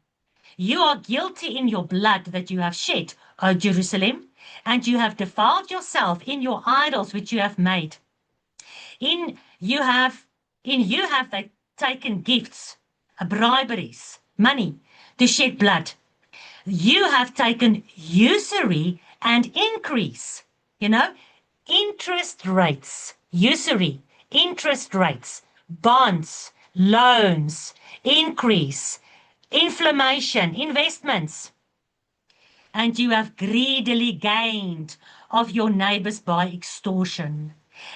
You are guilty in your blood that you have shed, O Jerusalem, and you have defiled yourself in your idols which you have made. In you have they taken gifts, briberies, money to shed blood. You have taken usury and increase, interest rates, usury, interest rates, bonds, loans, increase, inflammation, investments. And you have greedily gained of your neighbors by extortion.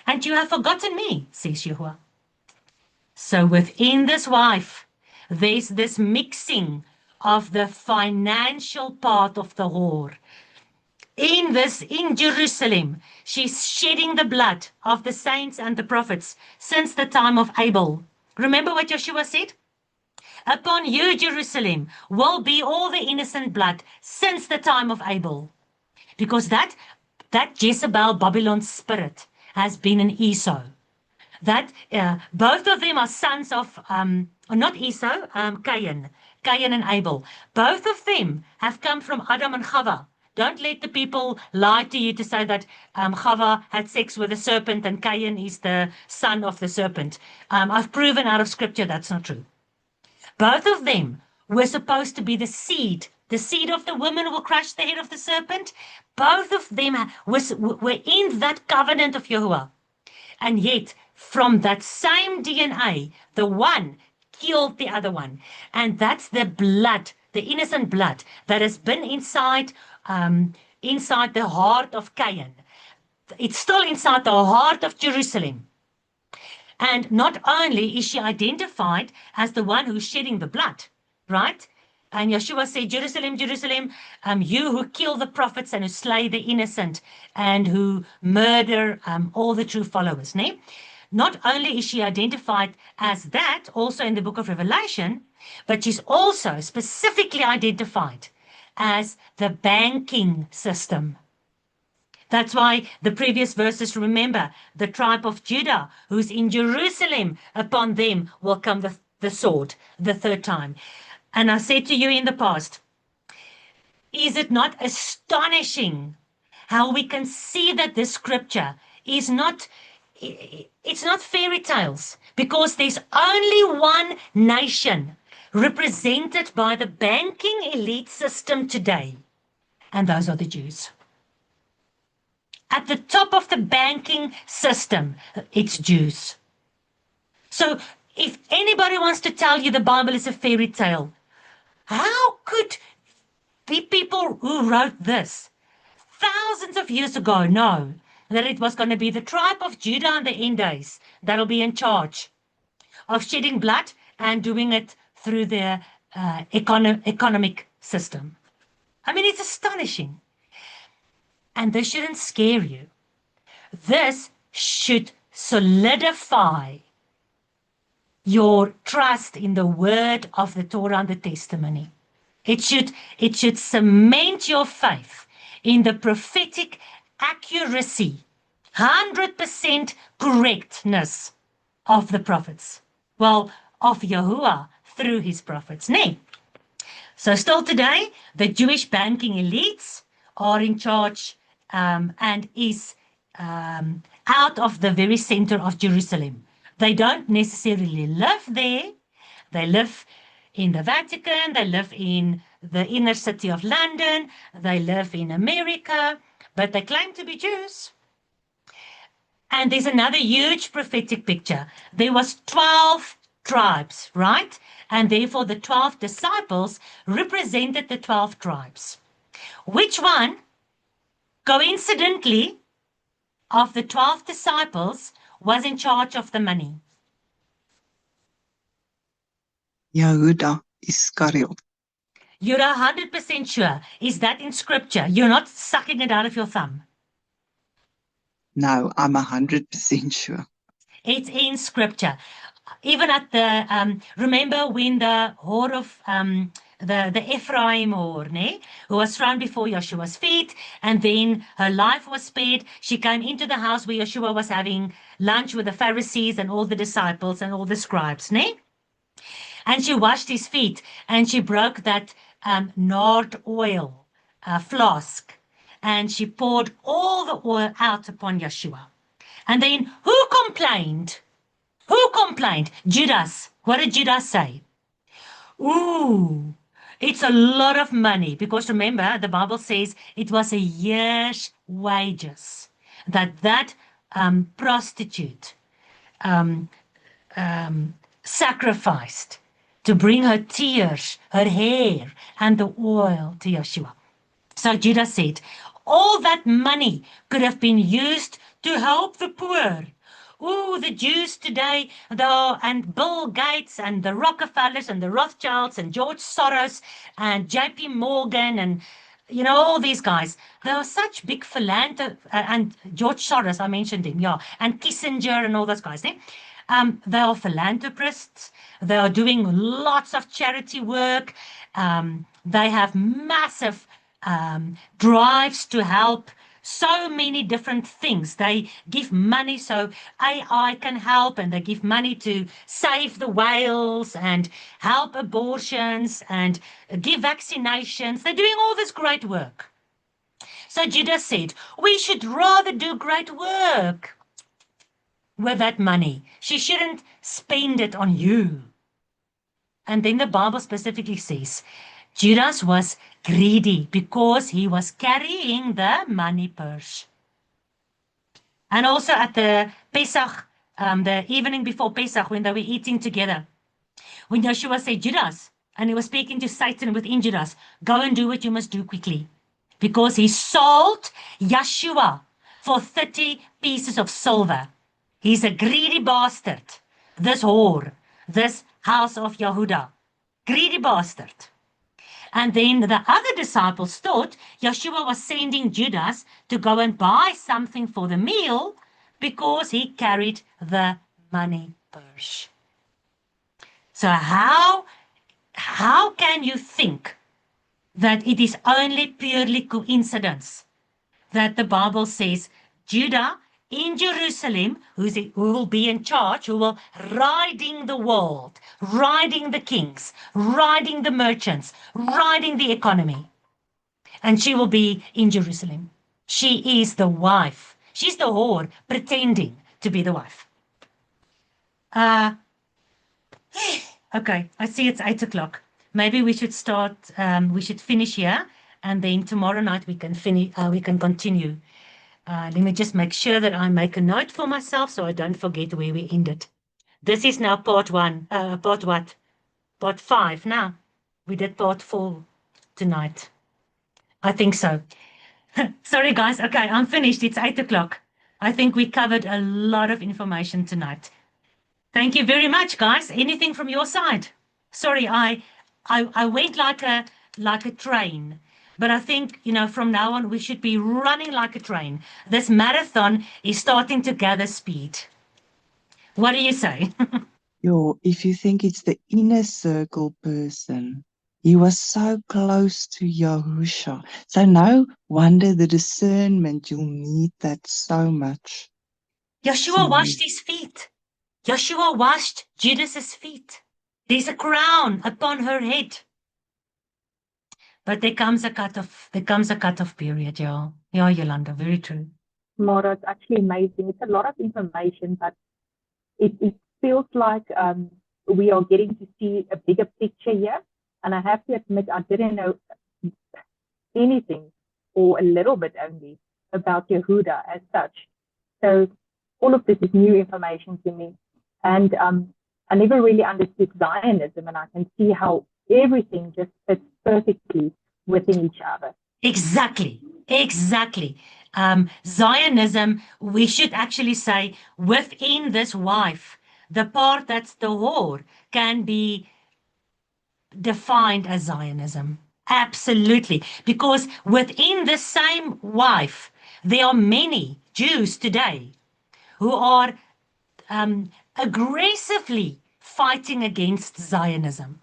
And you have forgotten me, says Yahuwah. So within this wife, there's this mixing of the financial part of the whore. In Jerusalem, she's shedding the blood of the saints and the prophets since the time of Abel. Remember what Yeshua said? Upon you, Jerusalem, will be all the innocent blood since the time of Abel. Because that Jezebel, Babylon's spirit, has been in Esau. That both of them are sons of, not Esau, Cain and Abel. Both of them have come from Adam and Chava. Don't let the people lie to you to say that Chava had sex with a serpent and Cain is the son of the serpent. I've proven out of scripture that's not true. Both of them were supposed to be the seed. The seed of the woman will crush the head of the serpent. Both of them were in that covenant of Yahuwah. And yet, from that same DNA, the one killed the other one. And that's the blood, the innocent blood that has been inside the heart of Cain. It's still inside the heart of Jerusalem. And not only is she identified as the one who's shedding the blood, right? And Yeshua said, Jerusalem, Jerusalem, you who kill the prophets and who slay the innocent and who murder all the true followers. Ne? Not only is she identified as that, also in the book of Revelation, but she's also specifically identified as the banking system. That's why the previous verses, remember, the tribe of Judah, who's in Jerusalem, upon them will come the sword the third time. And I said to you in the past, is it not astonishing how we can see that this scripture is not, it's not fairy tales, because there's only one nation represented by the banking elite system today, and those are the Jews. At the top of the banking system, it's Jews. So if anybody wants to tell you the Bible is a fairy tale, how could the people who wrote this thousands of years ago know that it was going to be the tribe of Judah in the end days that'll be in charge of shedding blood and doing it through their economic system? I mean, it's astonishing. And this shouldn't scare you. This should solidify your trust in the word of the Torah and the testimony. It should cement your faith in the prophetic accuracy, 100% correctness of the prophets. Well, of Yahuwah through his prophets. Nay. So still today, the Jewish banking elites are in charge and is out of the very center of Jerusalem. They don't necessarily live there. They live in the Vatican. They live in the inner city of London. They live in America, but they claim to be Jews. And there's another huge prophetic picture. There was 12 tribes, right? And therefore the 12 disciples represented the 12 tribes. Which one, coincidentally, of the 12 disciples was in charge of the money? Yehuda Iscariot. You're 100% sure. Is that in scripture? You're not sucking it out of your thumb. No, I'm 100% sure. It's in scripture. Even at the, remember when the whore of, the Ephraim whore, ne, who was thrown before Yeshua's feet, and then her life was spared. She came into the house where Yeshua was having lunch with the Pharisees and all the disciples and all the scribes, ne? And she washed his feet, and she broke that nard oil flask, and she poured all the oil out upon Yeshua. And then who complained? Who complained? Judas. What did Judas say? Ooh, it's a lot of money, because remember, the Bible says it was a year's wages that prostitute sacrificed to bring her tears, her hair, and the oil to Yeshua. So Judas said, all that money could have been used to help the poor. Oh, the Jews today, and Bill Gates and the Rockefellers and the Rothschilds and George Soros and JP Morgan and, you know, all these guys. They are such big philanthropists, and George Soros, I mentioned him, yeah, and Kissinger and all those guys. They are philanthropists. They are doing lots of charity work. They have massive drives to help so many different things. They give money so AI can help, and they give money to save the whales and help abortions and give vaccinations. They're doing all this great work. So Judah said, we should rather do great work with that money. She shouldn't spend it on you. And then the Bible specifically says, Judas was greedy because he was carrying the money purse. And also at the Pesach, the evening before Pesach, when they were eating together, when Yeshua said, Judas, and he was speaking to Satan within Judas, go and do what you must do quickly. Because he sold Yeshua for 30 pieces of silver. He's a greedy bastard. This whore, this house of Yehuda. Greedy bastard. And then the other disciples thought Yeshua was sending Judas to go and buy something for the meal because he carried the money purse. So how can you think that it is only purely coincidence that the Bible says Judah in Jerusalem, who will be in charge, who will riding the world, riding the kings, riding the merchants, riding the economy. And she will be in Jerusalem. She is the wife. She's the whore pretending to be the wife. Okay, I see it's 8 o'clock. Maybe we should start, we should finish here, and then tomorrow night we can finish, we can continue. Let me just make sure that I make a note for myself so I don't forget where we ended. This is now part 1, part what? Part 5 now. We did part 4 tonight. I think so. Sorry guys, okay, I'm finished. It's 8 o'clock. I think we covered a lot of information tonight. Thank you very much, guys. Anything from your side? Sorry, I went like a train. But I think, from now on, we should be running like a train. This marathon is starting to gather speed. What do you say? If you think it's the inner circle person, he was so close to Yahusha. So no wonder the discernment, you'll need that so much. Yeshua washed his feet. Yeshua washed Judas's feet. There's a crown upon her head. But there comes a cut-off period, yeah. Yeah, Yolanda, very true. Mara, it's actually amazing. It's a lot of information, but it feels like we are getting to see a bigger picture here. And I have to admit, I didn't know anything, or a little bit only, about Yehuda as such. So all of this is new information to me. And I never really understood Zionism, and I can see how everything just fits perfectly within each other. Exactly. Zionism, we should actually say, within this wife, the part that's the whore can be defined as Zionism. Absolutely. Because within the same wife, there are many Jews today who are aggressively fighting against Zionism.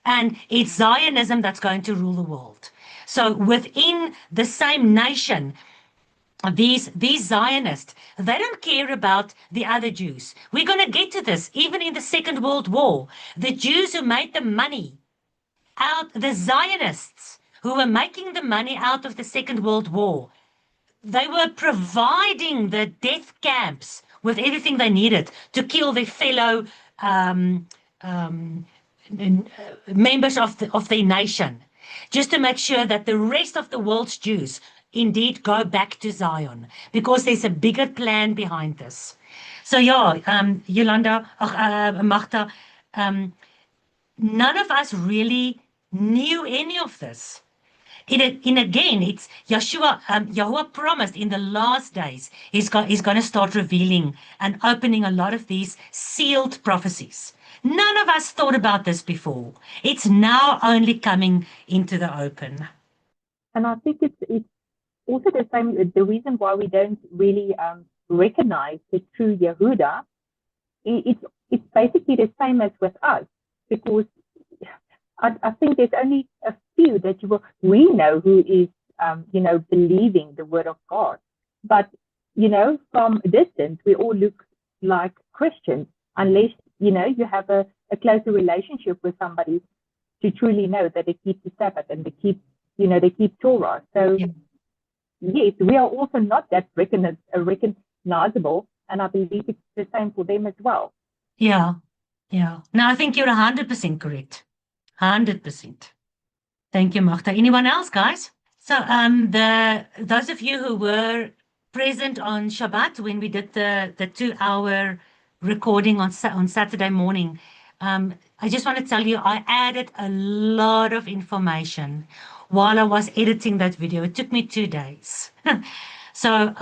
And it's Zionism that's going to rule the world. So within the same nation, these Zionists, they don't care about the other Jews. We're going to get to this. Even in the Second World War, the Jews who made the money out, the Zionists who were making the money out of the Second World War, they were providing the death camps with everything they needed to kill their fellow members of their nation, just to make sure that the rest of the world's Jews indeed go back to Zion, because there's a bigger plan behind this. So yeah, Yolanda, Magda, none of us really knew any of this. Again, it's Yeshua, Yahuwah promised in the last days he's going to start revealing and opening a lot of these sealed prophecies. None of us thought about this before. It's now only coming into the open. And I think it's also the same, the reason why we don't really recognize the true Yehuda it's basically the same as with us, because I think there's only a few that we know who is, believing the word of God. But, from a distance, we all look like Christians, unless, you have a closer relationship with somebody to truly know that they keep the Sabbath and they keep Torah. So, yes, we are also not that recognizable, and I believe it's the same for them as well. Yeah. No, I think you're 100% correct. 100%. Thank you, Magda. Anyone else, guys? So, those of you who were present on Shabbat when we did the 2-hour recording on Saturday morning, I just want to tell you, I added a lot of information while I was editing that video. It took me 2 days. So,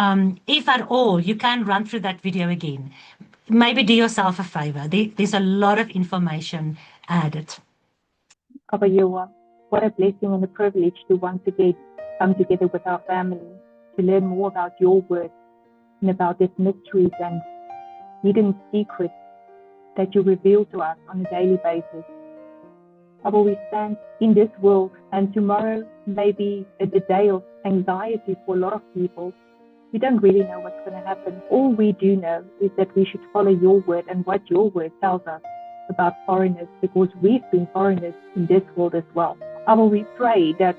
if at all, you can run through that video again. Maybe do yourself a favor. There's a lot of information added. Abba Yehovah, what a blessing and a privilege to once again come together with our family to learn more about your word and about its mysteries and hidden secrets that you reveal to us on a daily basis. Abba, we stand in this world, and tomorrow may be a day of anxiety for a lot of people. We don't really know what's going to happen. All we do know is that we should follow your word and what your word tells us about foreigners, because we've been foreigners in this world as well. Abba, we pray that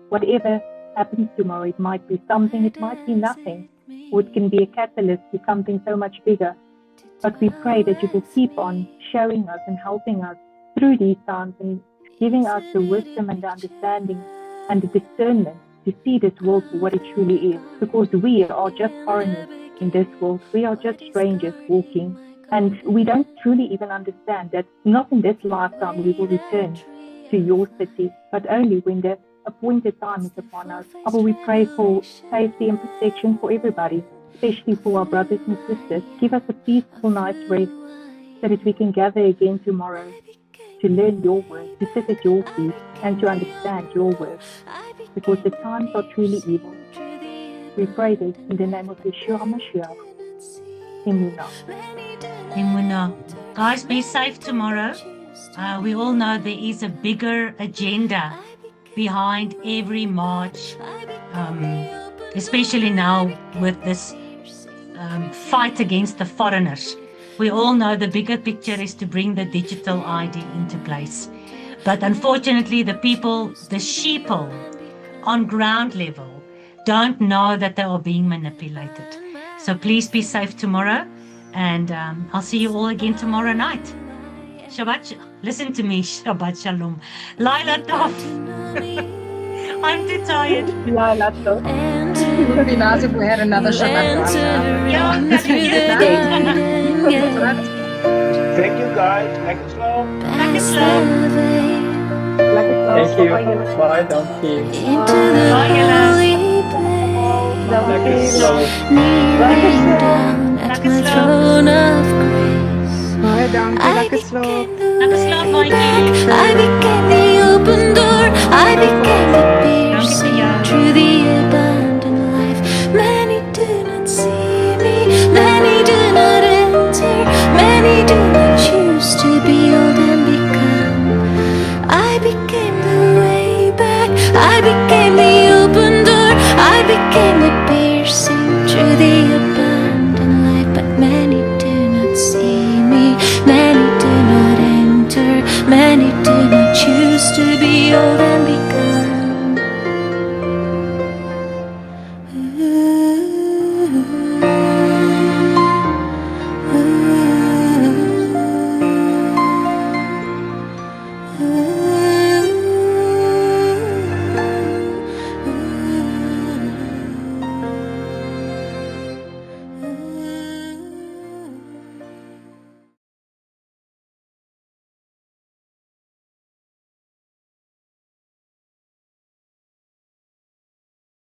whatever happens tomorrow, it might be something, it might be nothing, or it can be a catalyst to something so much bigger. But we pray that you will keep on showing us and helping us through these times and giving us the wisdom and the understanding and the discernment to see this world for what it truly is, because we are just foreigners in this world. We are just strangers walking, and we don't truly even understand that not in this lifetime we will return to your city, but only when the appointed time is upon us. Abba, we pray for safety and protection for everybody, especially for our brothers and sisters. Give us a peaceful night's rest so that we can gather again tomorrow to learn your word, to sit at your feet, and to understand your word, because the times are truly evil. We pray this in the name of Yeshua HaMashiach. Emunah. Emunah. Guys, be safe tomorrow. We all know there is a bigger agenda behind every march, especially now with this fight against the foreigners. We all know the bigger picture is to bring the digital ID into place. But unfortunately, the people, the sheeple on ground level, don't know that they are being manipulated. So please be safe tomorrow, and I'll see you all again tomorrow night. Shabbat, listen to me, Shabbat Shalom. Laila Tov. I'm too tired. Laila Tov. It would be nice if we had another Shabbat. Yeah, Thank you guys. Lekker slaap. Lekker slaap. Thank you. Bye, dankie. Bye, julle. Lekker slaap. Lekker slaap. Baie dankie, lekker slaap. Lekker slaap, maatjie. I became the open door. I became the Dankie vir jou.